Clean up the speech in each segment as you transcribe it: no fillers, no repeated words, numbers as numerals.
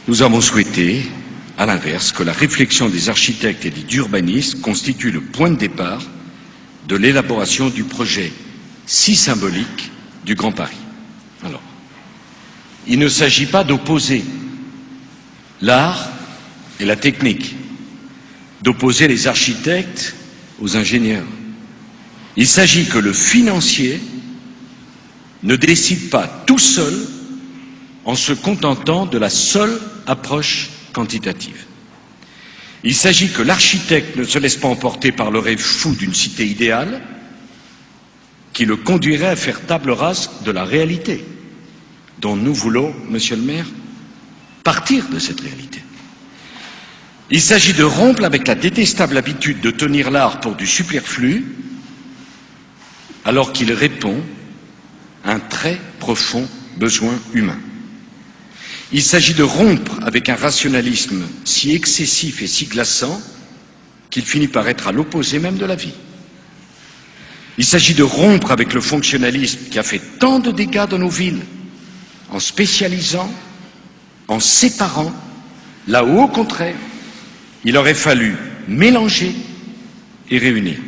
Nous avons souhaité, à l'inverse, que la réflexion des architectes et des urbanistes constitue le point de départ de l'élaboration du projet si symbolique du Grand Paris. Alors, il ne s'agit pas d'opposer l'art et la technique, d'opposer les architectes aux ingénieurs. Il s'agit que le financier ne décide pas tout seul en se contentant de la seule approche quantitative. Il s'agit que l'architecte ne se laisse pas emporter par le rêve fou d'une cité idéale qui le conduirait à faire table rase de la réalité dont nous voulons, Monsieur le maire, partir de cette réalité. Il s'agit de rompre avec la détestable habitude de tenir l'art pour du superflu alors qu'il répond à un très profond besoin humain. Il s'agit de rompre avec un rationalisme si excessif et si glaçant qu'il finit par être à l'opposé même de la vie. Il s'agit de rompre avec le fonctionnalisme qui a fait tant de dégâts dans nos villes, en spécialisant, en séparant, là où au contraire, il aurait fallu mélanger et réunir.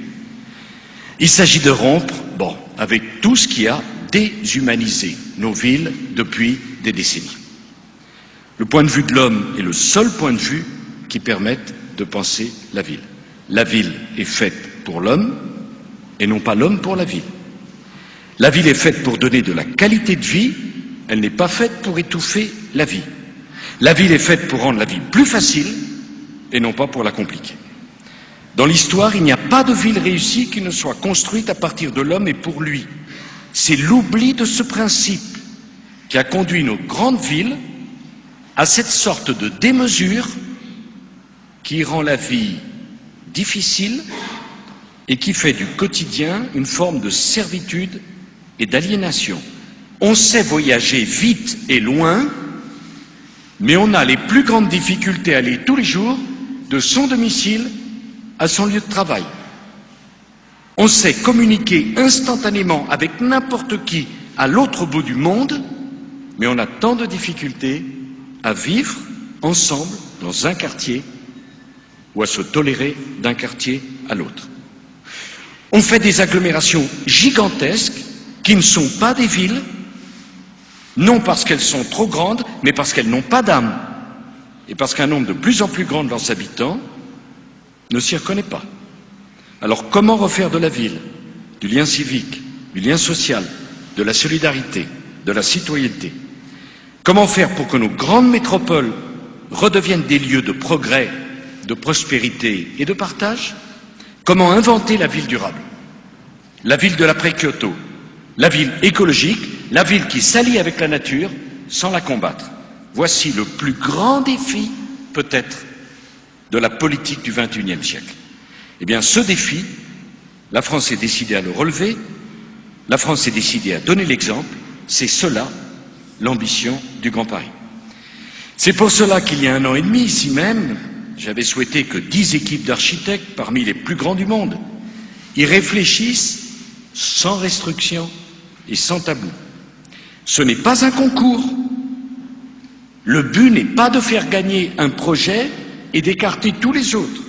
Il s'agit de rompre, avec tout ce qui a déshumanisé nos villes depuis des décennies. Le point de vue de l'homme est le seul point de vue qui permette de penser la ville. La ville est faite pour l'homme et non pas l'homme pour la ville. La ville est faite pour donner de la qualité de vie, elle n'est pas faite pour étouffer la vie. La ville est faite pour rendre la vie plus facile et non pas pour la compliquer. Dans l'histoire, il n'y a pas de ville réussie qui ne soit construite à partir de l'homme et pour lui. C'est l'oubli de ce principe qui a conduit nos grandes villes à cette sorte de démesure qui rend la vie difficile et qui fait du quotidien une forme de servitude et d'aliénation. On sait voyager vite et loin, mais on a les plus grandes difficultés à aller tous les jours de son domicile à son lieu de travail. On sait communiquer instantanément avec n'importe qui à l'autre bout du monde, mais on a tant de difficultés à vivre ensemble dans un quartier ou à se tolérer d'un quartier à l'autre. On fait des agglomérations gigantesques qui ne sont pas des villes, non parce qu'elles sont trop grandes, mais parce qu'elles n'ont pas d'âme et parce qu'un nombre de plus en plus grand de leurs habitants ne s'y reconnaît pas. Alors comment refaire de la ville du lien civique, du lien social, de la solidarité, de la citoyenneté? Comment faire pour que nos grandes métropoles redeviennent des lieux de progrès, de prospérité et de partage? Comment inventer la ville durable, la ville de l'après-Kyoto, la ville écologique, la ville qui s'allie avec la nature sans la combattre? Voici le plus grand défi, peut-être, de la politique du XXIe siècle. Eh bien, ce défi, la France est décidée à le relever, la France est décidée à donner l'exemple, c'est cela l'ambition du Grand Paris. C'est pour cela qu'il y a 1 an et demi, ici même, j'avais souhaité que 10 équipes d'architectes, parmi les plus grands du monde, y réfléchissent sans restriction et sans tabou. Ce n'est pas un concours. Le but n'est pas de faire gagner un projet et d'écarter tous les autres.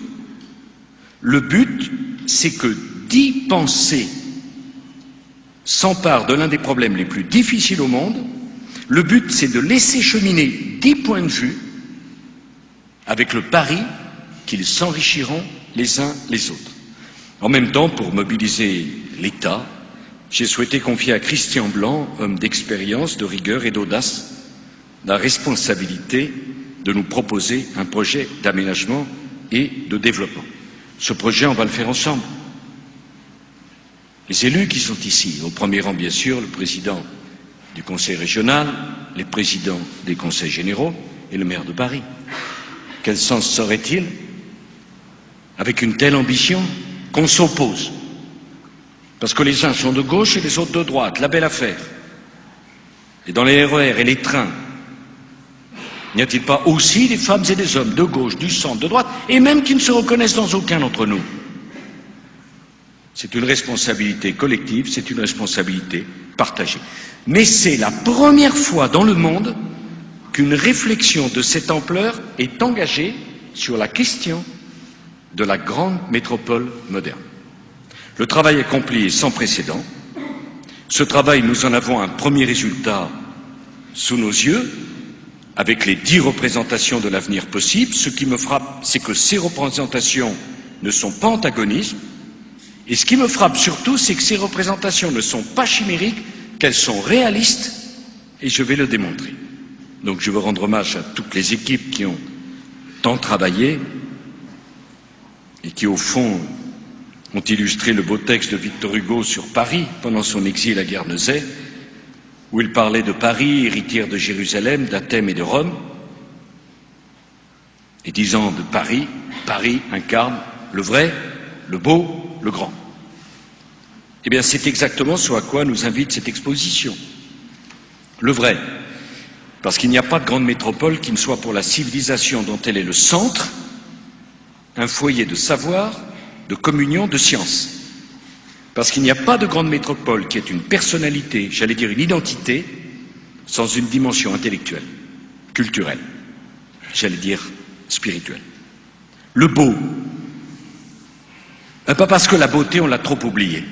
Le but, c'est que 10 pensées s'emparent de l'un des problèmes les plus difficiles au monde. Le but, c'est de laisser cheminer 10 points de vue avec le pari qu'ils s'enrichiront les uns les autres. En même temps, pour mobiliser l'État, j'ai souhaité confier à Christian Blanc, homme d'expérience, de rigueur et d'audace, la responsabilité de nous proposer un projet d'aménagement et de développement. Ce projet, on va le faire ensemble. Les élus qui sont ici, au premier rang bien sûr, le président du conseil régional, les présidents des conseils généraux et le maire de Paris. Quel sens serait-il, avec une telle ambition, qu'on s'oppose? Parce que les uns sont de gauche et les autres de droite, la belle affaire. Et dans les RER et les trains, n'y a-t-il pas aussi des femmes et des hommes de gauche, du centre, de droite, et même qui ne se reconnaissent dans aucun d'entre nous? C'est une responsabilité collective, c'est une responsabilité partagée. Mais c'est la première fois dans le monde qu'une réflexion de cette ampleur est engagée sur la question de la grande métropole moderne. Le travail accompli est sans précédent. Ce travail, nous en avons un premier résultat sous nos yeux, avec les 10 représentations de l'avenir possible. Ce qui me frappe, c'est que ces représentations ne sont pas antagonistes. Et ce qui me frappe surtout, c'est que ces représentations ne sont pas chimériques, qu'elles sont réalistes, et je vais le démontrer. Donc je veux rendre hommage à toutes les équipes qui ont tant travaillé et qui, au fond, ont illustré le beau texte de Victor Hugo sur Paris pendant son exil à Guernesey, où il parlait de Paris, héritière de Jérusalem, d'Athènes et de Rome, et disant de Paris, Paris incarne le vrai, le beau, le grand. Eh bien, c'est exactement ce à quoi nous invite cette exposition. Le vrai, parce qu'il n'y a pas de grande métropole qui ne soit pour la civilisation dont elle est le centre, un foyer de savoir, de communion, de science. Parce qu'il n'y a pas de grande métropole qui ait une personnalité, j'allais dire une identité, sans une dimension intellectuelle, culturelle, j'allais dire spirituelle. Le beau, pas parce que la beauté, on l'a trop oubliée.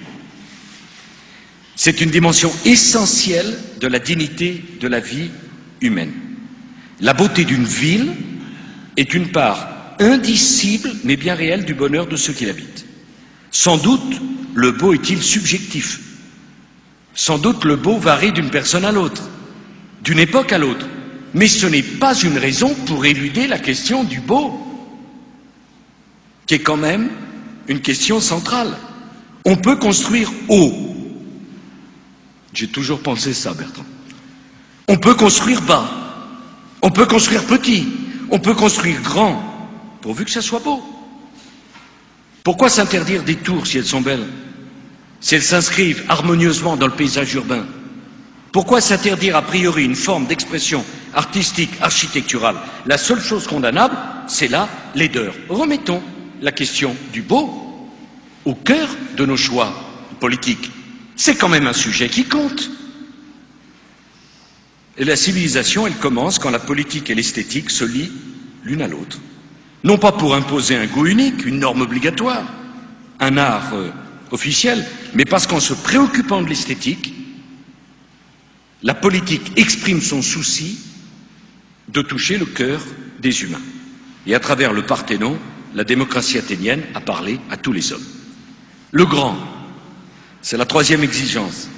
C'est une dimension essentielle de la dignité de la vie humaine. La beauté d'une ville est une part indicible, mais bien réelle, du bonheur de ceux qui l'habitent. Sans doute, le beau est-il subjectif. Sans doute, le beau varie d'une personne à l'autre, d'une époque à l'autre. Mais ce n'est pas une raison pour éluder la question du beau, qui est quand même une question centrale. On peut construire haut. J'ai toujours pensé ça, Bertrand. On peut construire bas. On peut construire petit. On peut construire grand, pourvu que ça soit beau. Pourquoi s'interdire des tours si elles sont belles, si elles s'inscrivent harmonieusement dans le paysage urbain? Pourquoi s'interdire a priori une forme d'expression artistique, architecturale? La seule chose condamnable, c'est la laideur. Remettons la question du beau au cœur de nos choix politiques. C'est quand même un sujet qui compte. Et la civilisation, elle commence quand la politique et l'esthétique se lient l'une à l'autre. Non pas pour imposer un goût unique, une norme obligatoire, un art officiel, mais parce qu'en se préoccupant de l'esthétique, la politique exprime son souci de toucher le cœur des humains. Et à travers le Parthénon, la démocratie athénienne a parlé à tous les hommes. Le grand, c'est la troisième exigence.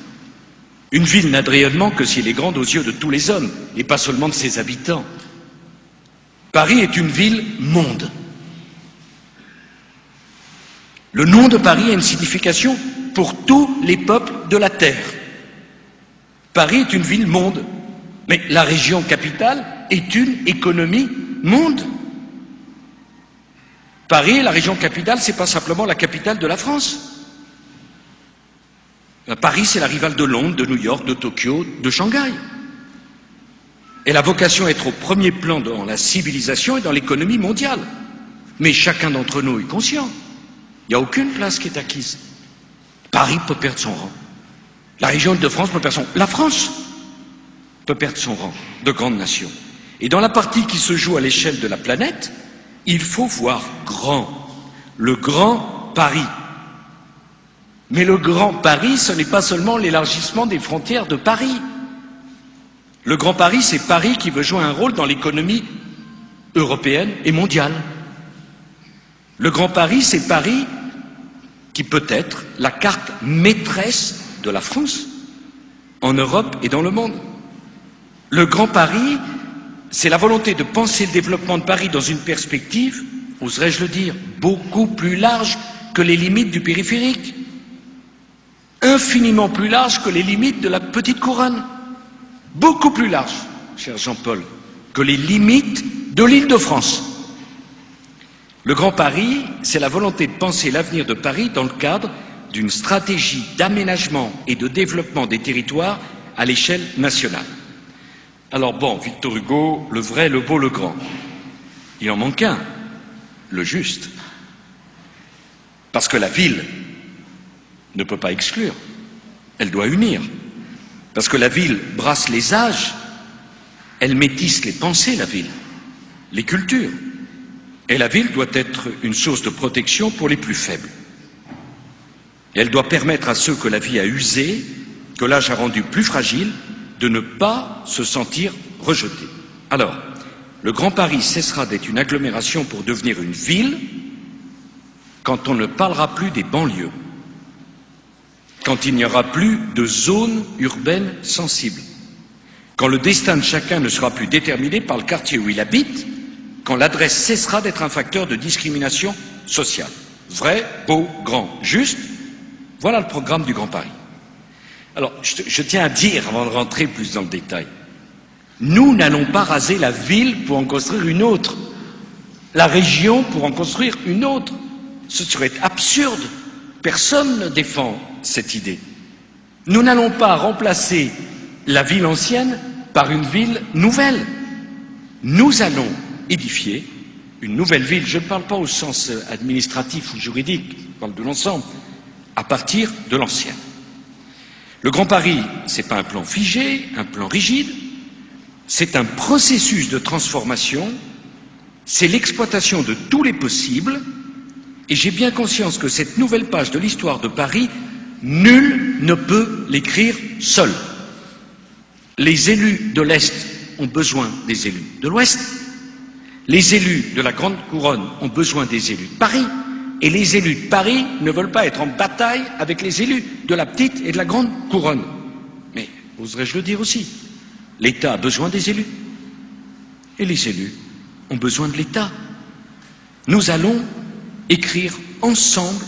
Une ville n'a de rayonnement que si elle est grande aux yeux de tous les hommes, et pas seulement de ses habitants. Paris est une ville monde. Le nom de Paris a une signification pour tous les peuples de la Terre. Paris est une ville monde, mais la région capitale est une économie monde. Paris, la région capitale, c'est pas simplement la capitale de la France. Paris, c'est la rivale de Londres, de New York, de Tokyo, de Shanghai. Elle a vocation à être au premier plan dans la civilisation et dans l'économie mondiale. Mais chacun d'entre nous est conscient. Il n'y a aucune place qui est acquise. Paris peut perdre son rang. La région de France peut perdre son rang. La France peut perdre son rang de grande nation. Et dans la partie qui se joue à l'échelle de la planète, il faut voir grand. Le grand Paris. Mais le grand Paris, ce n'est pas seulement l'élargissement des frontières de Paris. Le grand Paris, c'est Paris qui veut jouer un rôle dans l'économie européenne et mondiale. Le grand Paris, c'est Paris qui peut être la carte maîtresse de la France en Europe et dans le monde. Le grand Paris, c'est la volonté de penser le développement de Paris dans une perspective, oserais-je le dire, beaucoup plus large que les limites du périphérique, infiniment plus large que les limites de la petite couronne, beaucoup plus large, cher Jean-Paul, que les limites de l'Île-de-France. Le Grand Paris, c'est la volonté de penser l'avenir de Paris dans le cadre d'une stratégie d'aménagement et de développement des territoires à l'échelle nationale. Alors bon, Victor Hugo, le vrai, le beau, le grand. Il en manque un, le juste. Parce que la ville ne peut pas exclure, elle doit unir. Parce que la ville brasse les âges elle métisse les pensées, la ville, les cultures. Et la ville doit être une source de protection pour les plus faibles. Et elle doit permettre à ceux que la vie a usés, que l'âge a rendus plus fragiles, de ne pas se sentir rejetés. Alors, le Grand Paris cessera d'être une agglomération pour devenir une ville quand on ne parlera plus des banlieues, quand il n'y aura plus de zones urbaines sensibles, quand le destin de chacun ne sera plus déterminé par le quartier où il habite, quand l'adresse cessera d'être un facteur de discrimination sociale. Vrai, beau, grand, juste, voilà le programme du Grand Paris. Alors, je tiens à dire, avant de rentrer plus dans le détail, nous n'allons pas raser la ville pour en construire une autre, la région pour en construire une autre. Ce serait absurde. Personne ne défend cette idée. Nous n'allons pas remplacer la ville ancienne par une ville nouvelle. Nous allons édifier une nouvelle ville. Je ne parle pas au sens administratif ou juridique, je parle de l'ensemble, à partir de l'ancienne. Le Grand Paris, ce n'est pas un plan figé, un plan rigide, c'est un processus de transformation, c'est l'exploitation de tous les possibles, et j'ai bien conscience que cette nouvelle page de l'histoire de Paris, nul ne peut l'écrire seul. Les élus de l'Est ont besoin des élus de l'Ouest, les élus de la Grande Couronne ont besoin des élus de Paris, et les élus de Paris ne veulent pas être en bataille avec les élus de la Petite et de la Grande Couronne. Mais, oserais-je le dire aussi, l'État a besoin des élus, et les élus ont besoin de l'État. Nous allons écrire ensemble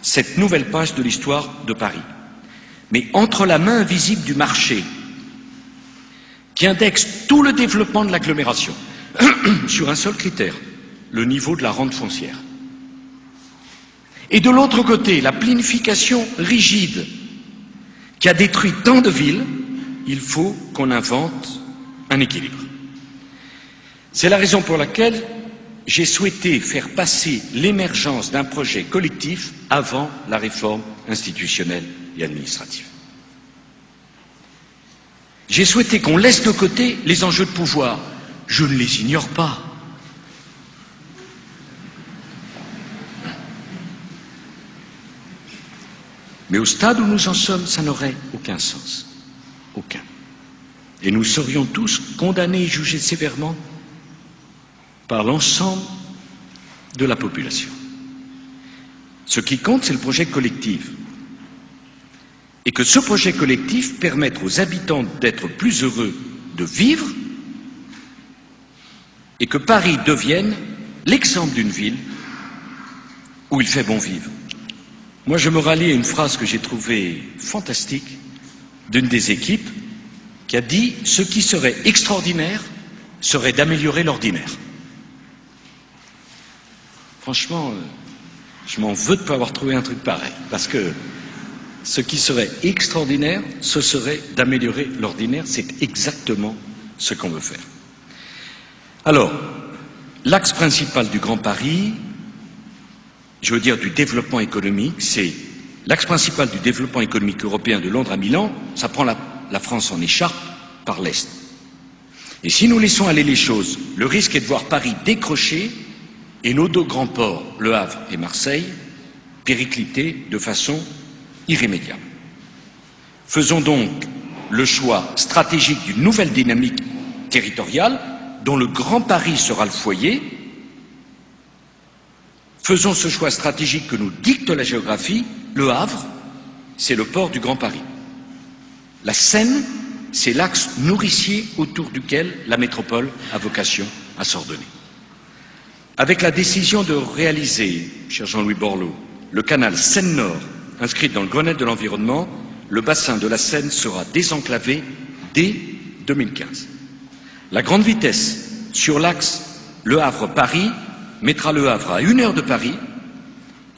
cette nouvelle page de l'histoire de Paris. Mais entre la main invisible du marché, qui indexe tout le développement de l'agglomération sur un seul critère, le niveau de la rente foncière, et de l'autre côté, la planification rigide qui a détruit tant de villes, il faut qu'on invente un équilibre. C'est la raison pour laquelle j'ai souhaité faire passer l'émergence d'un projet collectif avant la réforme institutionnelle et administrative. J'ai souhaité qu'on laisse de côté les enjeux de pouvoir. Je ne les ignore pas. Mais au stade où nous en sommes, ça n'aurait aucun sens. Aucun. Et nous serions tous condamnés et jugés sévèrement par l'ensemble de la population. Ce qui compte, c'est le projet collectif. Et que ce projet collectif permette aux habitants d'être plus heureux de vivre et que Paris devienne l'exemple d'une ville où il fait bon vivre. Moi, je me rallie à une phrase que j'ai trouvée fantastique d'une des équipes qui a dit « Ce qui serait extraordinaire serait d'améliorer l'ordinaire ». Franchement, je m'en veux de ne pas avoir trouvé un truc pareil, parce que ce qui serait extraordinaire, ce serait d'améliorer l'ordinaire, c'est exactement ce qu'on veut faire. Alors, l'axe principal du Grand Paris, je veux dire du développement économique, c'est l'axe principal du développement économique européen de Londres à Milan, ça prend la France en écharpe par l'Est. Et si nous laissons aller les choses, le risque est de voir Paris décrocher et nos deux grands ports, Le Havre et Marseille, péricliter de façon irrémédiable. Faisons donc le choix stratégique d'une nouvelle dynamique territoriale dont le Grand Paris sera le foyer. Faisons ce choix stratégique que nous dicte la géographie. Le Havre, c'est le port du Grand Paris. La Seine, c'est l'axe nourricier autour duquel la métropole a vocation à s'ordonner. Avec la décision de réaliser, cher Jean-Louis Borloo, le canal Seine-Nord, inscrit dans le Grenelle de l'environnement, le bassin de la Seine sera désenclavé dès 2015. La grande vitesse sur l'axe Le Havre-Paris mettra Le Havre à 1 heure de Paris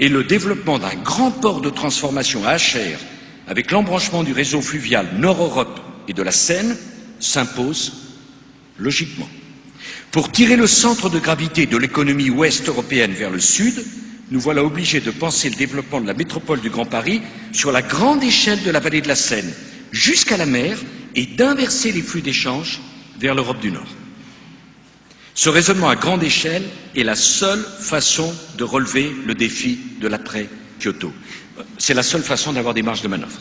et le développement d'un grand port de transformation à Achères avec l'embranchement du réseau fluvial Nord-Europe et de la Seine s'impose logiquement. Pour tirer le centre de gravité de l'économie ouest européenne vers le sud, nous voilà obligés de penser le développement de la métropole du Grand Paris sur la grande échelle de la vallée de la Seine, jusqu'à la mer, et d'inverser les flux d'échange vers l'Europe du Nord. Ce raisonnement à grande échelle est la seule façon de relever le défi de l'après-Kyoto. C'est la seule façon d'avoir des marges de manœuvre.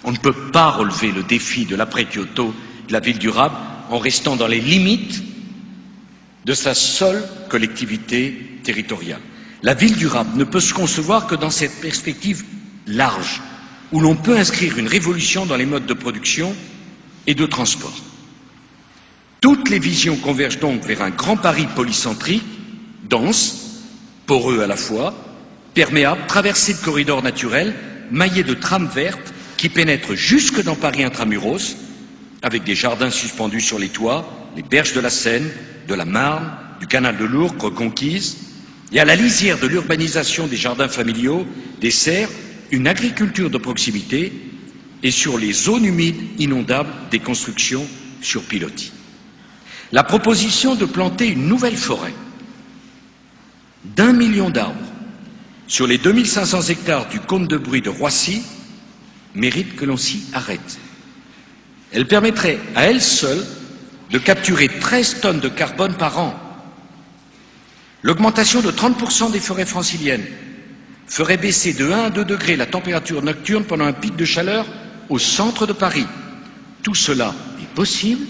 On ne peut pas relever le défi de l'après-Kyoto de la ville durable en restant dans les limites de sa seule collectivité territoriale. La ville durable ne peut se concevoir que dans cette perspective large, où l'on peut inscrire une révolution dans les modes de production et de transport. Toutes les visions convergent donc vers un grand Paris polycentrique, dense, poreux à la fois, perméable, traversé de corridors naturels, maillé de trames vertes qui pénètrent jusque dans Paris intramuros, avec des jardins suspendus sur les toits, les berges de la Seine, de la Marne, du canal de l'Ourcq reconquise, et à la lisière de l'urbanisation des jardins familiaux, des serres, une agriculture de proximité, et sur les zones humides inondables des constructions sur pilotis. La proposition de planter une nouvelle forêt d'1 million d'arbres sur les 2500 hectares du Cône de Bruy de Roissy mérite que l'on s'y arrête. Elle permettrait à elle seule de capturer 13 tonnes de carbone par an. L'augmentation de 30% des forêts franciliennes ferait baisser de 1 à 2 degrés la température nocturne pendant un pic de chaleur au centre de Paris. Tout cela est possible.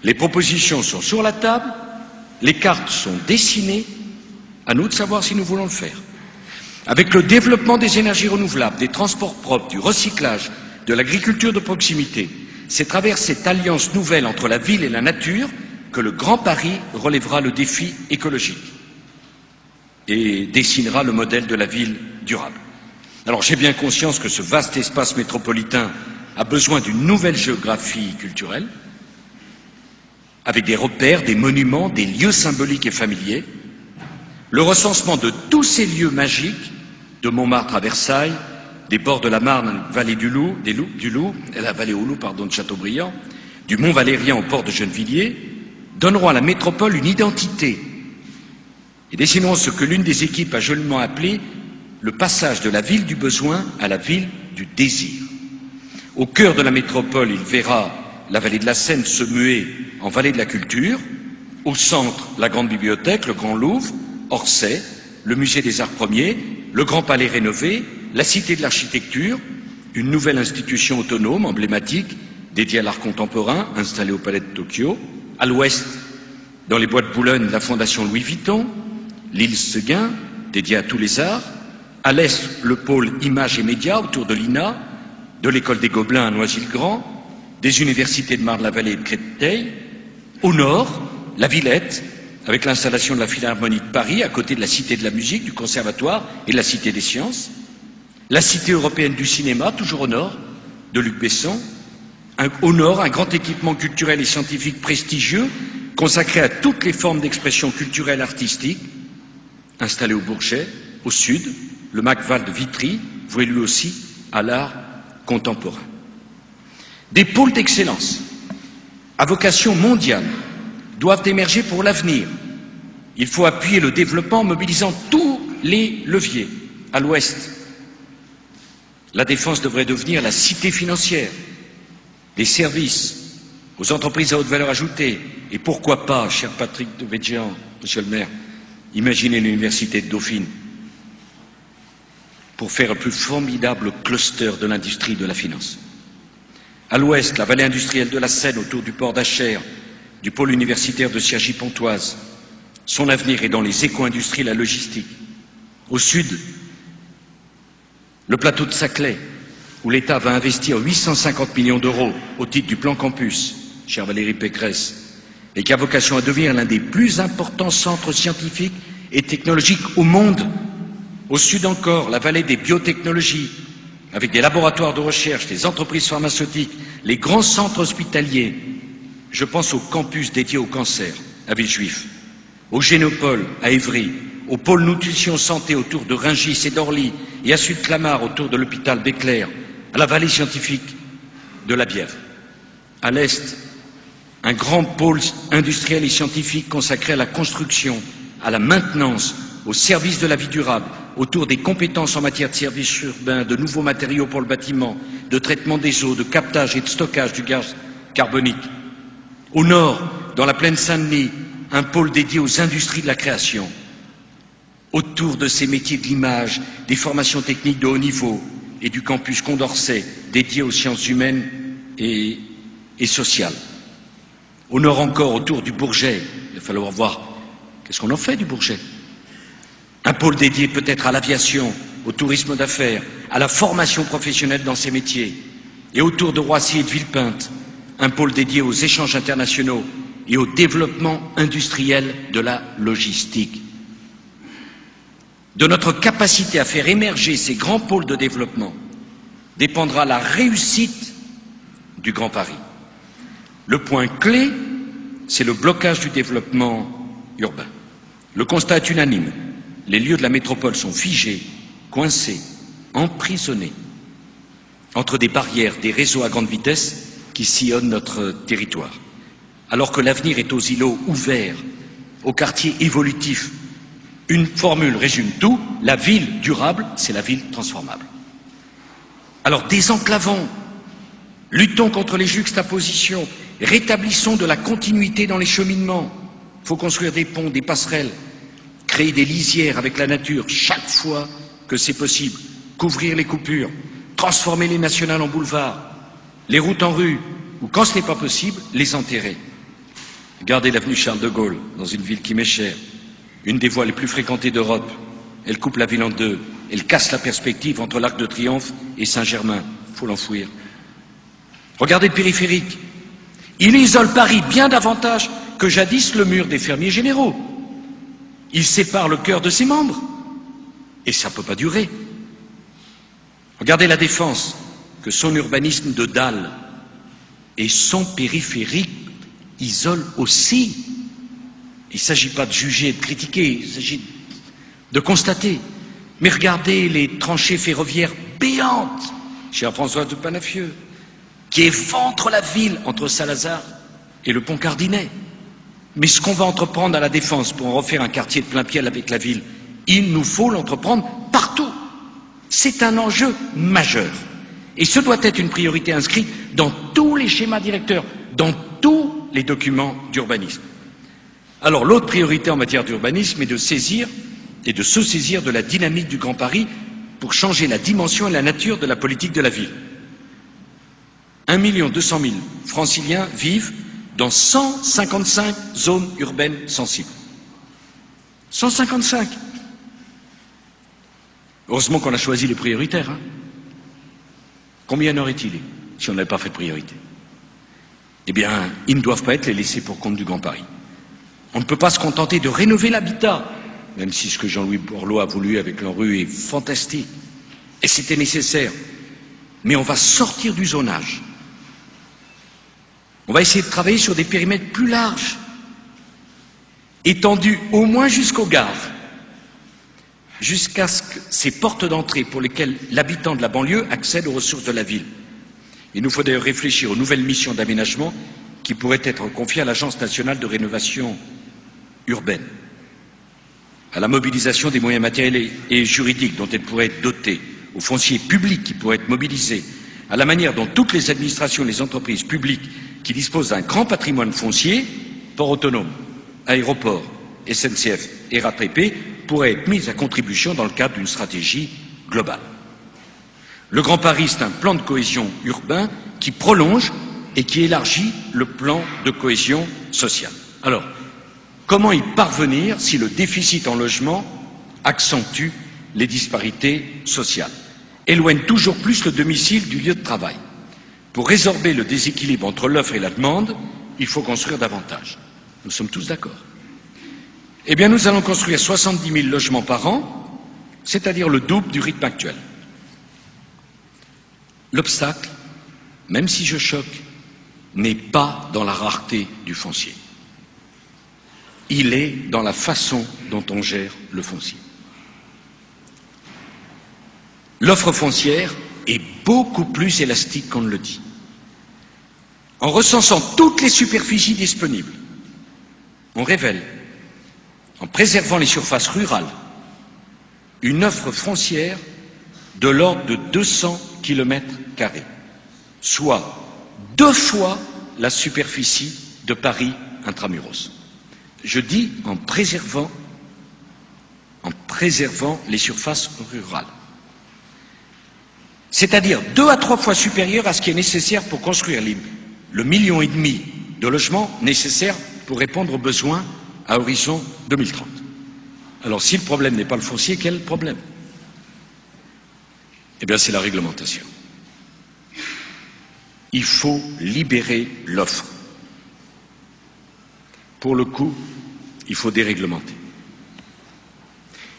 Les propositions sont sur la table, les cartes sont dessinées, à nous de savoir si nous voulons le faire. Avec le développement des énergies renouvelables, des transports propres, du recyclage, de l'agriculture de proximité, c'est à travers cette alliance nouvelle entre la ville et la nature que le Grand Paris relèvera le défi écologique et dessinera le modèle de la ville durable. Alors j'ai bien conscience que ce vaste espace métropolitain a besoin d'une nouvelle géographie culturelle, avec des repères, des monuments, des lieux symboliques et familiers, le recensement de tous ces lieux magiques, de Montmartre à Versailles, des bords de la Marne, vallée du Loup, la vallée au Loup, pardon, de Châteaubriand, du Mont Valérien au port de Gennevilliers, donneront à la métropole une identité et dessineront ce que l'une des équipes a joliment appelé le passage de la ville du besoin à la ville du désir. Au cœur de la métropole, il verra la vallée de la Seine se muer en vallée de la culture, au centre, la grande bibliothèque, le Grand Louvre, Orsay, le musée des Arts Premiers, le Grand Palais rénové, la Cité de l'Architecture, une nouvelle institution autonome, emblématique, dédiée à l'art contemporain, installée au Palais de Tokyo, à l'ouest, dans les bois de Boulogne, la Fondation Louis Vuitton, l'île Seguin, dédiée à tous les arts, à l'est, le pôle Images et Médias autour de l'INA, de l'école des Gobelins à Noisy-le-Grand, des universités de Marne-la-Vallée et de Créteil, au nord, la Villette, avec l'installation de la Philharmonie de Paris, à côté de la Cité de la Musique, du Conservatoire et de la Cité des Sciences, la Cité européenne du cinéma, toujours au nord, de Luc Besson, au nord, un grand équipement culturel et scientifique prestigieux, consacré à toutes les formes d'expression culturelle artistique, installé au Bourget, au sud, le McVal de Vitry, voué lui aussi à l'art contemporain. Des pôles d'excellence à vocation mondiale doivent émerger pour l'avenir. Il faut appuyer le développement en mobilisant tous les leviers. À l'ouest, la défense devrait devenir la cité financière, des services aux entreprises à haute valeur ajoutée. Et pourquoi pas, cher Patrick Devedjian, monsieur le maire, imaginez l'université de Dauphine pour faire le plus formidable cluster de l'industrie de la finance. À l'ouest, la vallée industrielle de la Seine autour du port d'Achères, du pôle universitaire de Cergy-Pontoise. Son avenir est dans les éco-industries et la logistique. Au sud, le plateau de Saclay, où l'État va investir 850 millions d'euros au titre du plan campus, chère Valérie Pécresse, et qui a vocation à devenir l'un des plus importants centres scientifiques et technologiques au monde. Au sud encore, la vallée des biotechnologies, avec des laboratoires de recherche, des entreprises pharmaceutiques, les grands centres hospitaliers. Je pense au campus dédié au cancer à Villejuif, au Génopole à Évry, au pôle nutrition santé autour de Rungis et d'Orly, et à Sud-Clamart autour de l'hôpital Béclair, à la vallée scientifique de la Bièvre. À l'est, un grand pôle industriel et scientifique consacré à la construction, à la maintenance, au service de la vie durable, autour des compétences en matière de services urbains, de nouveaux matériaux pour le bâtiment, de traitement des eaux, de captage et de stockage du gaz carbonique. Au nord, dans la plaine Saint-Denis, un pôle dédié aux industries de la création. Autour de ces métiers de l'image, des formations techniques de haut niveau et du campus Condorcet dédié aux sciences humaines et sociales. Au nord encore, autour du Bourget, il va falloir voir qu'est-ce qu'on en fait du Bourget. Un pôle dédié peut-être à l'aviation, au tourisme d'affaires, à la formation professionnelle dans ces métiers. Et autour de Roissy et de Villepinte, un pôle dédié aux échanges internationaux et au développement industriel de la logistique. De notre capacité à faire émerger ces grands pôles de développement dépendra la réussite du Grand Paris. Le point clé, c'est le blocage du développement urbain. Le constat est unanime. Les lieux de la métropole sont figés, coincés, emprisonnés entre des barrières, des réseaux à grande vitesse qui sillonnent notre territoire. Alors que l'avenir est aux îlots ouverts, aux quartiers évolutifs. Une formule résume tout, la ville durable, c'est la ville transformable. Alors désenclavons, luttons contre les juxtapositions, rétablissons de la continuité dans les cheminements. Il faut construire des ponts, des passerelles, créer des lisières avec la nature chaque fois que c'est possible, couvrir les coupures, transformer les nationales en boulevards, les routes en rues, ou quand ce n'est pas possible, les enterrer. Regardez l'avenue Charles de Gaulle, dans une ville qui m'est chère, une des voies les plus fréquentées d'Europe. Elle coupe la ville en deux, elle casse la perspective entre l'Arc de Triomphe et Saint-Germain. Il faut l'enfouir. Regardez le périphérique. Il isole Paris bien davantage que jadis le mur des fermiers généraux. Il sépare le cœur de ses membres. Et ça ne peut pas durer. Regardez la Défense, que son urbanisme de dalle et son périphérique isolent aussi. Il ne s'agit pas de juger et de critiquer, il s'agit de constater. Mais regardez les tranchées ferroviaires béantes, chère Françoise de Panafieux, qui éventrent la ville entre Saint-Lazare et le pont Cardinet. Mais ce qu'on va entreprendre à la Défense pour en refaire un quartier de Plain-Pied avec la ville, il nous faut l'entreprendre partout. C'est un enjeu majeur. Et ce doit être une priorité inscrite dans tous les schémas directeurs, dans tous les documents d'urbanisme. Alors l'autre priorité en matière d'urbanisme est de saisir et de se saisir de la dynamique du Grand Paris pour changer la dimension et la nature de la politique de la ville. 1 200 000 franciliens vivent dans 155 zones urbaines sensibles. 155. Heureusement qu'on a choisi les prioritaires. Hein. Combien en aurait-il si on n'avait pas fait de priorité? Eh bien, ils ne doivent pas être les laissés pour compte du Grand Paris. On ne peut pas se contenter de rénover l'habitat, même si ce que Jean-Louis Borloo a voulu avec l'ANRU est fantastique, et c'était nécessaire. Mais on va sortir du zonage. On va essayer de travailler sur des périmètres plus larges, étendus au moins jusqu'aux gares, jusqu'à ce que ces portes d'entrée pour lesquelles l'habitant de la banlieue accède aux ressources de la ville. Il nous faut d'ailleurs réfléchir aux nouvelles missions d'aménagement qui pourraient être confiées à l'Agence nationale de rénovation urbaine, à la mobilisation des moyens matériels et juridiques dont elle pourrait être dotée, au foncier public qui pourrait être mobilisé, à la manière dont toutes les administrations et les entreprises publiques qui disposent d'un grand patrimoine foncier, port autonome, aéroport, SNCF et RATP, pourraient être mises à contribution dans le cadre d'une stratégie globale. Le Grand Paris, c'est un plan de cohésion urbain qui prolonge et qui élargit le plan de cohésion sociale. Alors, comment y parvenir si le déficit en logement accentue les disparités sociales, éloigne toujours plus le domicile du lieu de travail? Pour résorber le déséquilibre entre l'offre et la demande, il faut construire davantage. Nous sommes tous d'accord. Eh bien, nous allons construire 70 000 logements par an, c'est-à-dire le double du rythme actuel. L'obstacle, même si je choque, n'est pas dans la rareté du foncier. Il est dans la façon dont on gère le foncier. L'offre foncière est beaucoup plus élastique qu'on ne le dit. En recensant toutes les superficies disponibles, on révèle, en préservant les surfaces rurales, une offre foncière de l'ordre de 200 km², soit 2 fois la superficie de Paris intramuros. Je dis en préservant les surfaces rurales. C'est-à-dire 2 à 3 fois supérieur à ce qui est nécessaire pour construire le 1,5 million de logements nécessaires pour répondre aux besoins à horizon 2030. Alors si le problème n'est pas le foncier, quel est le problème? Eh bien c'est la réglementation. Il faut libérer l'offre. Pour le coup, il faut déréglementer.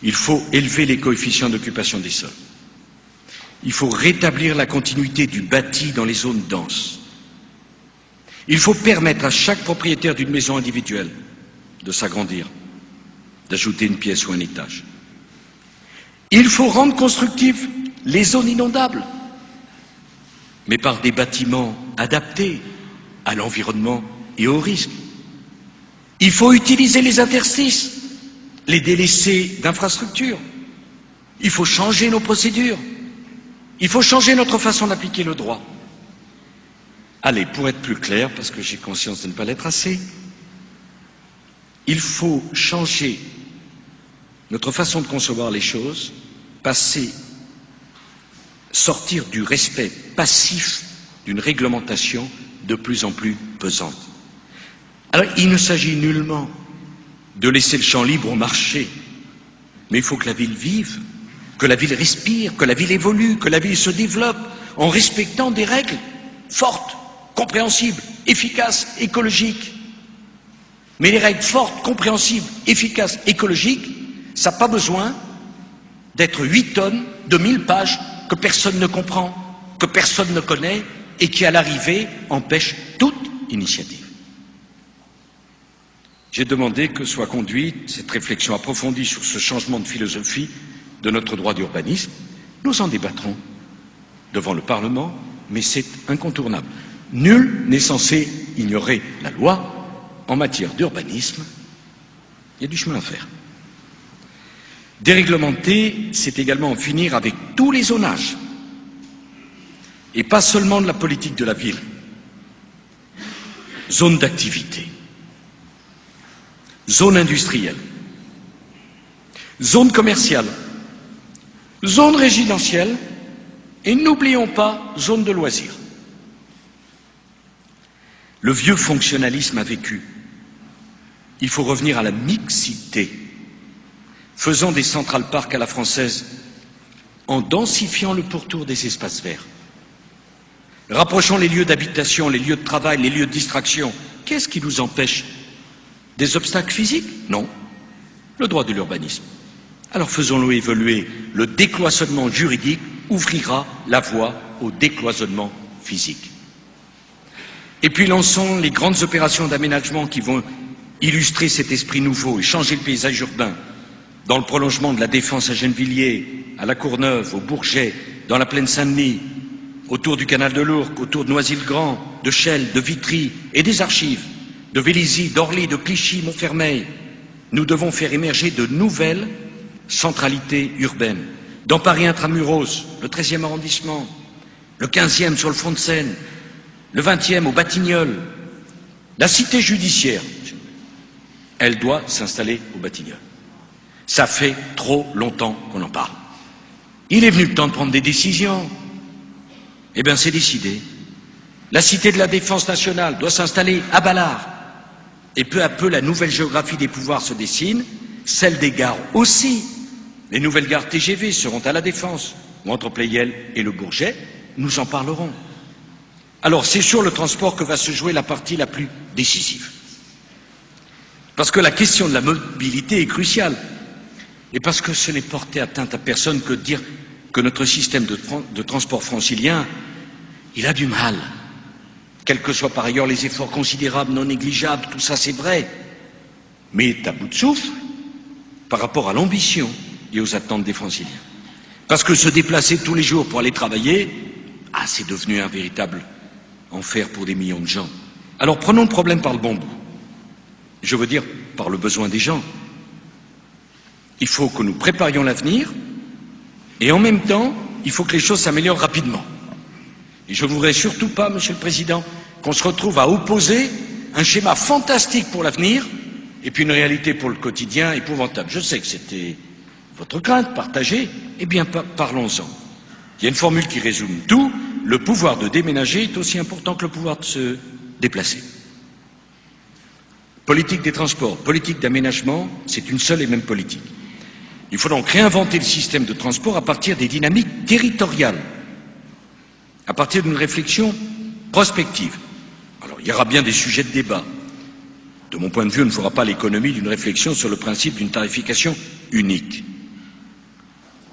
Il faut élever les coefficients d'occupation des sols. Il faut rétablir la continuité du bâti dans les zones denses. Il faut permettre à chaque propriétaire d'une maison individuelle de s'agrandir, d'ajouter une pièce ou un étage. Il faut rendre constructives les zones inondables, mais par des bâtiments adaptés à l'environnement et aux risques. Il faut utiliser les interstices, les délaissés d'infrastructures. Il faut changer nos procédures. Il faut changer notre façon d'appliquer le droit. Allez, pour être plus clair, parce que j'ai conscience de ne pas l'être assez, il faut changer notre façon de concevoir les choses, sortir du respect passif d'une réglementation de plus en plus pesante. Alors, il ne s'agit nullement de laisser le champ libre au marché, mais il faut que la ville vive, que la ville respire, que la ville évolue, que la ville se développe en respectant des règles fortes, compréhensibles, efficaces, écologiques. Mais les règles fortes, compréhensibles, efficaces, écologiques, ça n'a pas besoin d'être 8 tonnes de 1000 pages que personne ne comprend, que personne ne connaît et qui, à l'arrivée, empêchent toute initiative. J'ai demandé que soit conduite cette réflexion approfondie sur ce changement de philosophie de notre droit d'urbanisme. Nous en débattrons devant le Parlement, mais c'est incontournable. Nul n'est censé ignorer la loi. En matière d'urbanisme, il y a du chemin à faire. Déréglementer, c'est également en finir avec tous les zonages, et pas seulement de la politique de la ville. Zone d'activité, zone industrielle, zone commerciale, zone résidentielle, et n'oublions pas zone de loisirs. Le vieux fonctionnalisme a vécu. Il faut revenir à la mixité, faisant des central parks à la française en densifiant le pourtour des espaces verts. Rapprochons les lieux d'habitation, les lieux de travail, les lieux de distraction. Qu'est-ce qui nous empêche? Des obstacles physiques? Non. Le droit de l'urbanisme. Alors faisons-le évoluer. Le décloisonnement juridique ouvrira la voie au décloisonnement physique. Et puis lançons les grandes opérations d'aménagement qui vont illustrer cet esprit nouveau et changer le paysage urbain, dans le prolongement de la Défense à Gennevilliers, à la Courneuve, au Bourget, dans la plaine Saint-Denis, autour du canal de l'Ourcq, autour de Noisy-le-Grand, de Chelles, de Vitry et des archives, de Vélizy, d'Orly, de Clichy, Montfermeil. Nous devons faire émerger de nouvelles centralités urbaines. Dans Paris intramuros, le 13e arrondissement, le 15e sur le front de Seine, le 20e au Batignolles, la cité judiciaire, elle doit s'installer au Batignolles. Ça fait trop longtemps qu'on en parle. Il est venu le temps de prendre des décisions. Eh bien, c'est décidé. La cité de la Défense nationale doit s'installer à Balard. Et peu à peu, la nouvelle géographie des pouvoirs se dessine, celle des gares aussi. Les nouvelles gares TGV seront à la Défense, ou entre Pleyel et le Bourget. Nous en parlerons. Alors, c'est sur le transport que va se jouer la partie la plus décisive. Parce que la question de la mobilité est cruciale. Et parce que ce n'est porter atteinte à personne que de dire que notre système de transport francilien, il a du mal. Quels que soient par ailleurs les efforts considérables, non négligeables, tout ça c'est vrai. Mais il est à bout de souffle par rapport à l'ambition et aux attentes des franciliens. Parce que se déplacer tous les jours pour aller travailler, c'est devenu un véritable enfer pour des millions de gens. Alors prenons le problème par le bon bout. Je veux dire par le besoin des gens. Il faut que nous préparions l'avenir et en même temps, il faut que les choses s'améliorent rapidement. Et je ne voudrais surtout pas, Monsieur le Président, qu'on se retrouve à opposer un schéma fantastique pour l'avenir, et puis une réalité pour le quotidien épouvantable. Je sais que c'était votre crainte partagée, eh bien parlons-en. Il y a une formule qui résume tout, le pouvoir de déménager est aussi important que le pouvoir de se déplacer. Politique des transports, politique d'aménagement, c'est une seule et même politique. Il faut donc réinventer le système de transport à partir des dynamiques territoriales, à partir d'une réflexion prospective. Alors, il y aura bien des sujets de débat. De mon point de vue, on ne fera pas l'économie d'une réflexion sur le principe d'une tarification unique,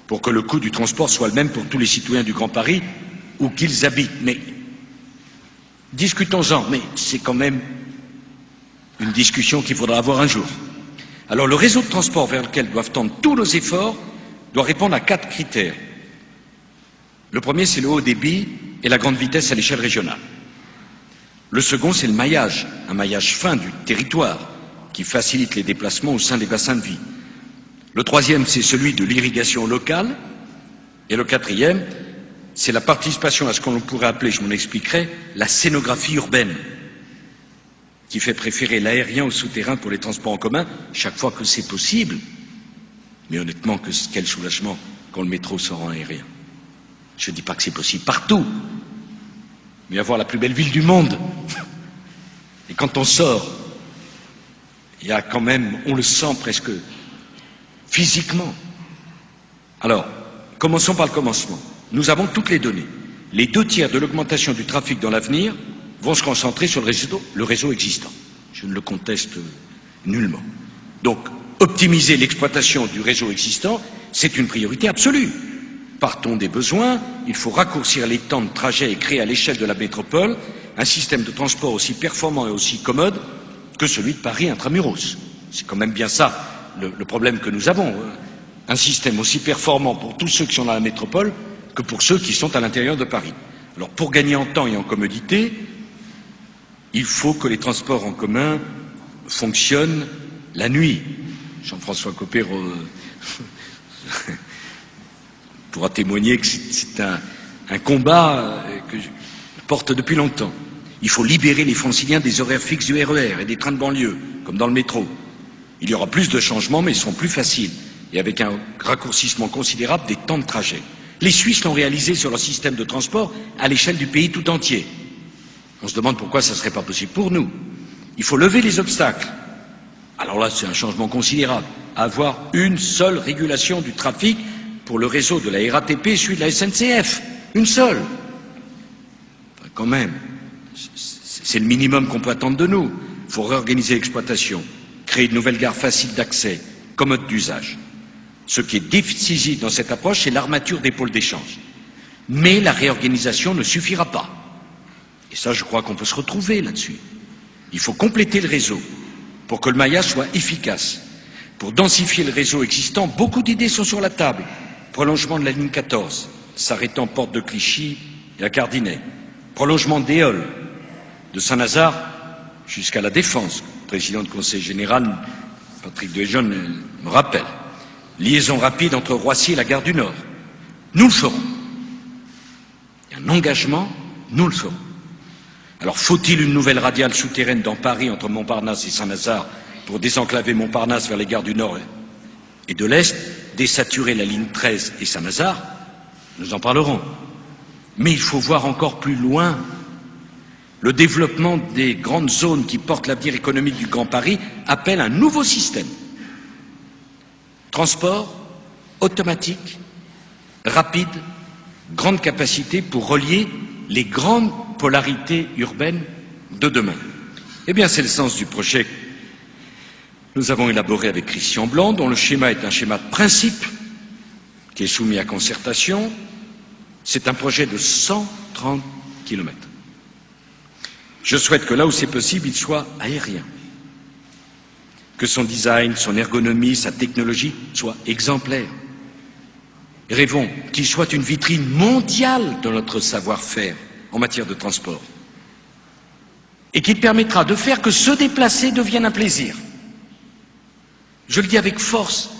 pour que le coût du transport soit le même pour tous les citoyens du Grand Paris, où qu'ils habitent. Mais discutons-en, mais c'est quand même une discussion qu'il faudra avoir un jour. Alors le réseau de transport vers lequel doivent tendre tous nos efforts doit répondre à 4 critères. Le premier, c'est le haut débit et la grande vitesse à l'échelle régionale. Le second, c'est le maillage, un maillage fin du territoire qui facilite les déplacements au sein des bassins de vie. Le troisième, c'est celui de l'irrigation locale. Et le quatrième, c'est la participation à ce qu'on pourrait appeler, je m'en expliquerai, la scénographie urbaine, qui fait préférer l'aérien au souterrain pour les transports en commun chaque fois que c'est possible. Mais honnêtement, quel soulagement quand le métro sort en aérien. Je ne dis pas que c'est possible partout, mais avoir la plus belle ville du monde. Et quand on sort, il y a quand même, on le sent presque physiquement. Alors, commençons par le commencement. Nous avons toutes les données. Les 2/3 de l'augmentation du trafic dans l'avenir vont se concentrer sur le réseau existant. Je ne le conteste nullement. Donc, optimiser l'exploitation du réseau existant, c'est une priorité absolue. Partons des besoins, il faut raccourcir les temps de trajet et créer à l'échelle de la métropole un système de transport aussi performant et aussi commode que celui de Paris intramuros. C'est quand même bien ça le problème que nous avons. Un système aussi performant pour tous ceux qui sont dans la métropole que pour ceux qui sont à l'intérieur de Paris. Alors, pour gagner en temps et en commodité, il faut que les transports en commun fonctionnent la nuit. Jean-François Copé pourra témoigner que c'est un combat que je porte depuis longtemps. Il faut libérer les Franciliens des horaires fixes du RER et des trains de banlieue, comme dans le métro. Il y aura plus de changements, mais ils seront plus faciles, et avec un raccourcissement considérable des temps de trajet. Les Suisses l'ont réalisé sur leur système de transport à l'échelle du pays tout entier. On se demande pourquoi ça ne serait pas possible pour nous. Il faut lever les obstacles. Alors là, c'est un changement considérable. Avoir une seule régulation du trafic pour le réseau de la RATP et celui de la SNCF. Une seule. Enfin, quand même, c'est le minimum qu'on peut attendre de nous. Il faut réorganiser l'exploitation, créer de nouvelles gares faciles d'accès, commodes d'usage. Ce qui est décisif dans cette approche, c'est l'armature des pôles d'échange. Mais la réorganisation ne suffira pas. Et ça, je crois qu'on peut se retrouver là-dessus. Il faut compléter le réseau pour que le maillage soit efficace. Pour densifier le réseau existant, beaucoup d'idées sont sur la table. Prolongement de la ligne 14, s'arrêtant porte de Clichy et à Cardinet. Prolongement d'Éole, de Saint-Lazare jusqu'à la Défense. Le président du Conseil général, Patrick Dejeune, me rappelle. Liaison rapide entre Roissy et la gare du Nord. Nous le ferons. Il y a un engagement, nous le ferons. Alors, faut-il une nouvelle radiale souterraine dans Paris entre Montparnasse et Saint-Lazare pour désenclaver Montparnasse vers les gares du Nord et de l'Est, désaturer la ligne 13 et Saint-Lazare? Nous en parlerons. Mais il faut voir encore plus loin. Le développement des grandes zones qui portent l'avenir économique du Grand Paris appelle un nouveau système. Transport automatique, rapide, grande capacité pour relier les grandes polarités urbaines de demain. Eh bien, c'est le sens du projet que nous avons élaboré avec Christian Blanc, dont le schéma est un schéma de principe qui est soumis à concertation. C'est un projet de 130 km. Je souhaite que là où c'est possible, il soit aérien. Que son design, son ergonomie, sa technologie soient exemplaires. Rêvons qu'il soit une vitrine mondiale de notre savoir-faire en matière de transport et qu'il permettra de faire que se déplacer devienne un plaisir. Je le dis avec force,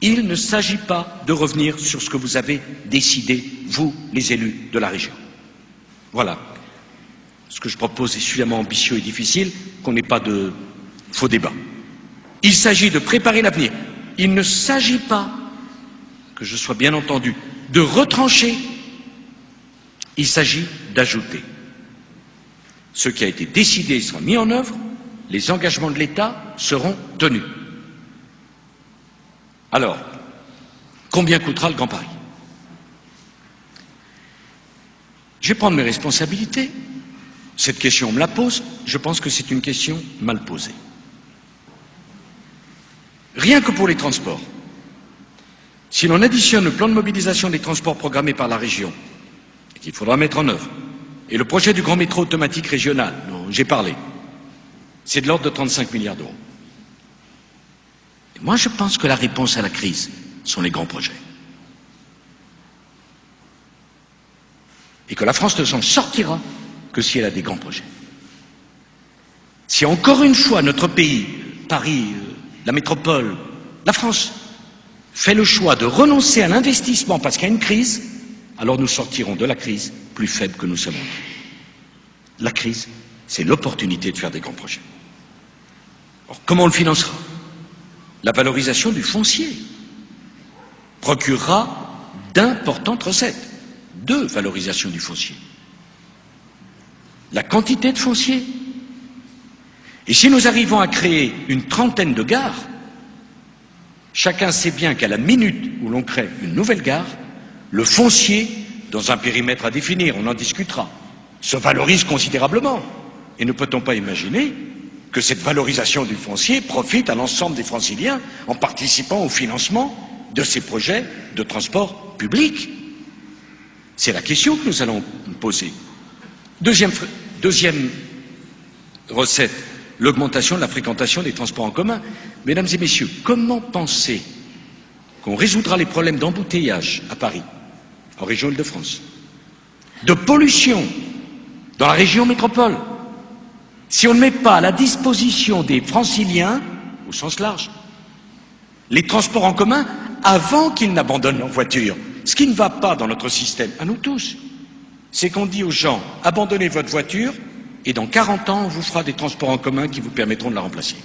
il ne s'agit pas de revenir sur ce que vous avez décidé, vous, les élus de la région. Voilà. Ce que je propose est suffisamment ambitieux et difficile qu'on n'ait pas de faux débats. Il s'agit de préparer l'avenir. Il ne s'agit pas, que je sois bien entendu, de retrancher. Il s'agit d'ajouter. Ce qui a été décidé sera mis en œuvre, les engagements de l'État seront tenus. Alors, combien coûtera le Grand Paris? Je vais prendre mes responsabilités. Cette question, on me la pose. Je pense que c'est une question mal posée. Rien que pour les transports. Si l'on additionne le plan de mobilisation des transports programmé par la région, et qu'il faudra mettre en œuvre, et le projet du grand métro automatique régional dont j'ai parlé, c'est de l'ordre de 35 milliards d'euros. Et moi, je pense que la réponse à la crise sont les grands projets. Et que la France ne s'en sortira que si elle a des grands projets. Si encore une fois notre pays, Paris, la métropole, la France, fait le choix de renoncer à l'investissement parce qu'il y a une crise, alors nous sortirons de la crise plus faibles que nous sommes. La crise, c'est l'opportunité de faire des grands projets. Alors, comment on le financera? La valorisation du foncier procurera d'importantes recettes. 2 valorisations du foncier. La quantité de foncier. Et si nous arrivons à créer une 30aine de gares, chacun sait bien qu'à la minute où l'on crée une nouvelle gare, le foncier, dans un périmètre à définir, on en discutera, se valorise considérablement. Et ne peut-on pas imaginer que cette valorisation du foncier profite à l'ensemble des Franciliens en participant au financement de ces projets de transport public? C'est la question que nous allons poser. Deuxième recette, l'augmentation de la fréquentation des transports en commun. Mesdames et messieurs, comment penser qu'on résoudra les problèmes d'embouteillage à Paris, en région Île-de-France, de pollution dans la région métropole, si on ne met pas à la disposition des Franciliens, au sens large, les transports en commun avant qu'ils n'abandonnent leur voiture? Ce qui ne va pas dans notre système, à nous tous, c'est qu'on dit aux gens, abandonnez votre voiture et dans 40 ans, on vous fera des transports en commun qui vous permettront de la remplacer.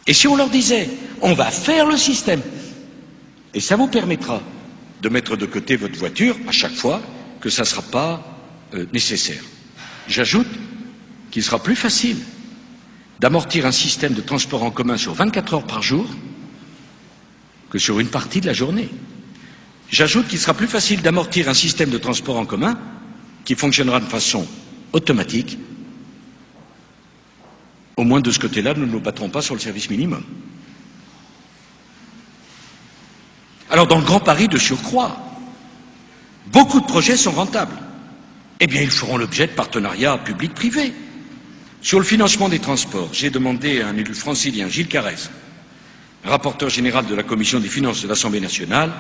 Et si on leur disait, on va faire le système, et ça vous permettra de mettre de côté votre voiture à chaque fois que ça ne sera pas nécessaire. J'ajoute qu'il sera plus facile d'amortir un système de transport en commun sur 24 heures par jour que sur une partie de la journée. J'ajoute qu'il sera plus facile d'amortir un système de transport en commun qui fonctionnera de façon automatique. Au moins de ce côté-là, nous ne nous battrons pas sur le service minimum. Alors dans le Grand Paris de surcroît, beaucoup de projets sont rentables. Eh bien, ils feront l'objet de partenariats public-privé. Sur le financement des transports, j'ai demandé à un élu francilien, Gilles Carrez, rapporteur général de la Commission des finances de l'Assemblée nationale,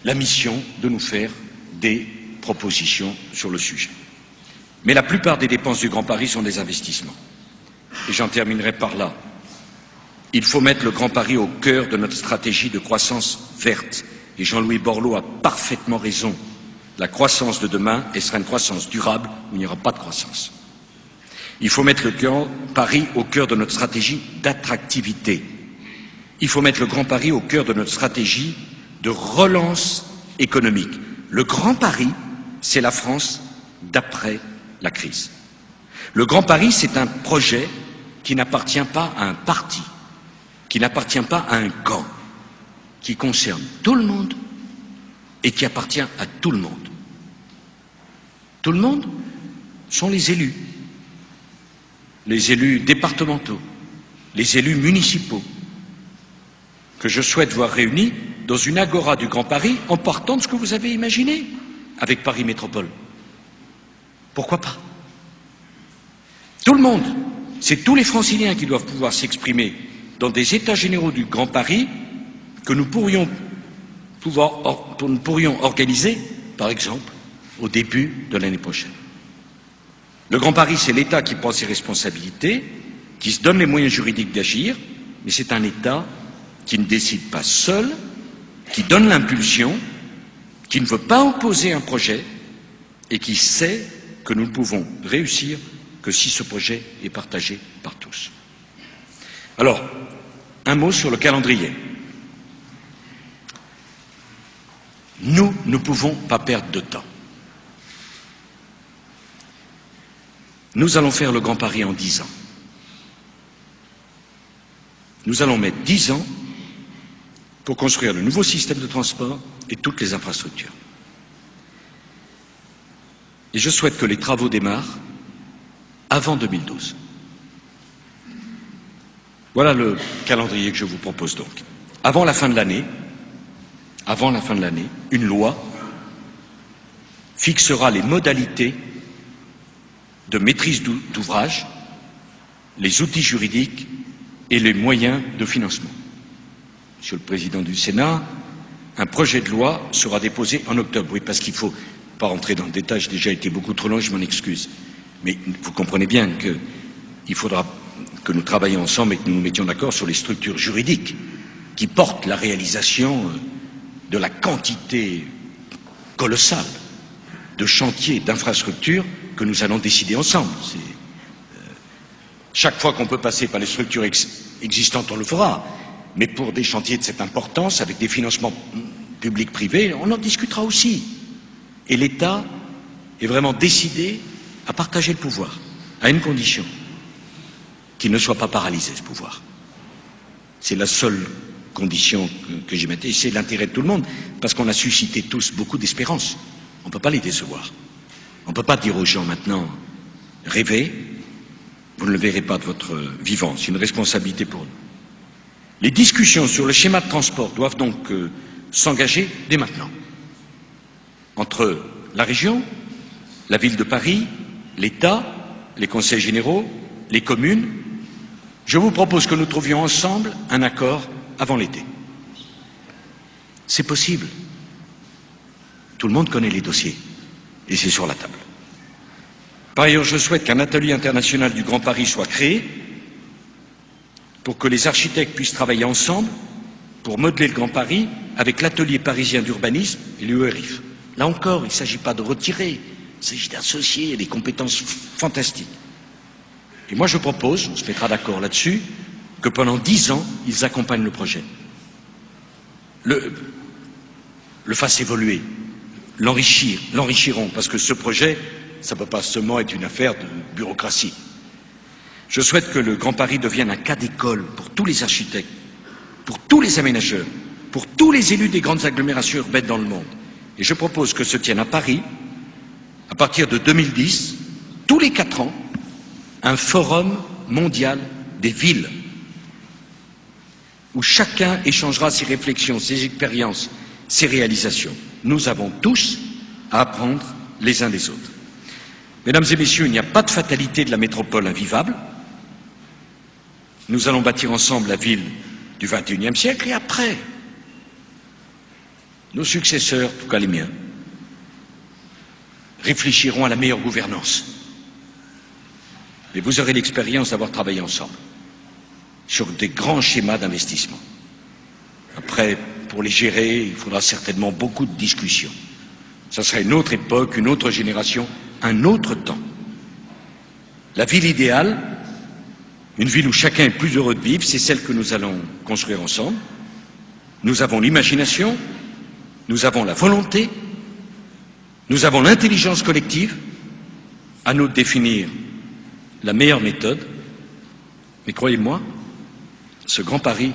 la mission de nous faire des propositions sur le sujet. Mais la plupart des dépenses du Grand Paris sont des investissements. Et j'en terminerai par là. Il faut mettre le Grand Paris au cœur de notre stratégie de croissance verte. Et Jean-Louis Borloo a parfaitement raison. La croissance de demain, elle sera une croissance durable où il n'y aura pas de croissance. Il faut mettre le Grand Paris au cœur de notre stratégie d'attractivité. Il faut mettre le Grand Paris au cœur de notre stratégie de relance économique. Le Grand Paris, c'est la France d'après la crise. Le Grand Paris, c'est un projet qui n'appartient pas à un parti, qui n'appartient pas à un camp, qui concerne tout le monde et qui appartient à tout le monde. Tout le monde sont les élus départementaux, les élus municipaux, que je souhaite voir réunis dans une agora du Grand Paris en partant de ce que vous avez imaginé avec Paris Métropole. Pourquoi pas? Tout le monde, c'est tous les Franciliens qui doivent pouvoir s'exprimer dans des états généraux du Grand Paris que nous pourrions organiser, par exemple, au début de l'année prochaine. Le Grand Paris, c'est l'État qui prend ses responsabilités, qui se donne les moyens juridiques d'agir, mais c'est un État qui ne décide pas seul, qui donne l'impulsion, qui ne veut pas opposer un projet et qui sait que nous ne pouvons réussir que si ce projet est partagé par tous. Alors, un mot sur le calendrier. Nous ne pouvons pas perdre de temps. Nous allons faire le Grand Paris en 10 ans. Nous allons mettre 10 ans pour construire le nouveau système de transport et toutes les infrastructures. Et je souhaite que les travaux démarrent avant 2012. Voilà le calendrier que je vous propose donc. Avant la fin de l'année, une loi fixera les modalités de maîtrise d'ouvrage, les outils juridiques et les moyens de financement. Monsieur le Président du Sénat, un projet de loi sera déposé en octobre. Oui, parce qu'il ne faut pas rentrer dans le détail, j'ai déjà été beaucoup trop long, je m'en excuse. Mais vous comprenez bien qu'il faudra que nous travaillions ensemble et que nous nous mettions d'accord sur les structures juridiques qui portent la réalisation de la quantité colossale de chantiers, d'infrastructures que nous allons décider ensemble. Chaque fois qu'on peut passer par les structures existantes, on le fera. Mais pour des chantiers de cette importance, avec des financements publics-privés, on en discutera aussi. Et l'État est vraiment décidé à partager le pouvoir, à une condition, qu'il ne soit pas paralysé, ce pouvoir. C'est la seule condition que j'y mettais, et c'est l'intérêt de tout le monde, parce qu'on a suscité tous beaucoup d'espérance. On ne peut pas les décevoir. On ne peut pas dire aux gens maintenant, rêvez, vous ne le verrez pas de votre vivant, c'est une responsabilité pour nous. Les discussions sur le schéma de transport doivent donc s'engager dès maintenant, entre la région, la ville de Paris, l'État, les conseils généraux, les communes. Je vous propose que nous trouvions ensemble un accord avant l'été. C'est possible. Tout le monde connaît les dossiers et c'est sur la table. Par ailleurs, je souhaite qu'un atelier international du Grand Paris soit créé pour que les architectes puissent travailler ensemble pour modeler le Grand Paris avec l'atelier parisien d'urbanisme et l'UERIF. Là encore, il ne s'agit pas de retirer, il s'agit d'associer des compétences fantastiques. Et moi je propose, on se mettra d'accord là-dessus, que pendant 10 ans, ils accompagnent le projet, le fassent évoluer, l'enrichiront, parce que ce projet, ça ne peut pas seulement être une affaire de bureaucratie. Je souhaite que le Grand Paris devienne un cas d'école pour tous les architectes, pour tous les aménageurs, pour tous les élus des grandes agglomérations urbaines dans le monde. Et je propose que se tienne à Paris, à partir de 2010, tous les 4 ans, un forum mondial des villes, où chacun échangera ses réflexions, ses expériences, ses réalisations. Nous avons tous à apprendre les uns des autres. Mesdames et messieurs, il n'y a pas de fatalité de la métropole invivable. Nous allons bâtir ensemble la ville du XXIe siècle et après, nos successeurs, en tout cas les miens, réfléchiront à la meilleure gouvernance. Mais vous aurez l'expérience d'avoir travaillé ensemble sur des grands schémas d'investissement. Après, pour les gérer, il faudra certainement beaucoup de discussions. Ça sera une autre époque, une autre génération, un autre temps. La ville idéale, une ville où chacun est plus heureux de vivre, c'est celle que nous allons construire ensemble. Nous avons l'imagination, nous avons la volonté, nous avons l'intelligence collective, à nous de définir la meilleure méthode. Mais croyez-moi, ce Grand Paris,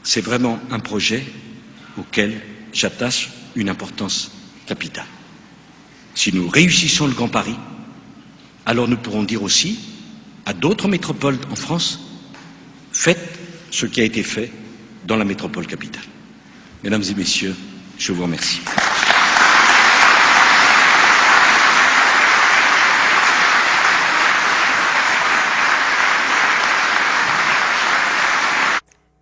c'est vraiment un projet auquel j'attache une importance capitale. Si nous réussissons le Grand Paris, alors nous pourrons dire aussi à d'autres métropoles en France, faites ce qui a été fait dans la métropole capitale. Mesdames et messieurs, je vous remercie.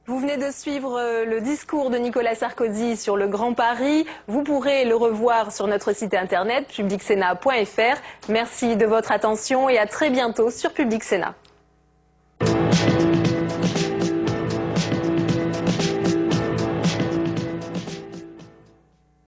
Vous venez de suivre le discours de Nicolas Sarkozy sur le Grand Paris. Vous pourrez le revoir sur notre site internet publicsénat.fr. Merci de votre attention et à très bientôt sur Public Sénat.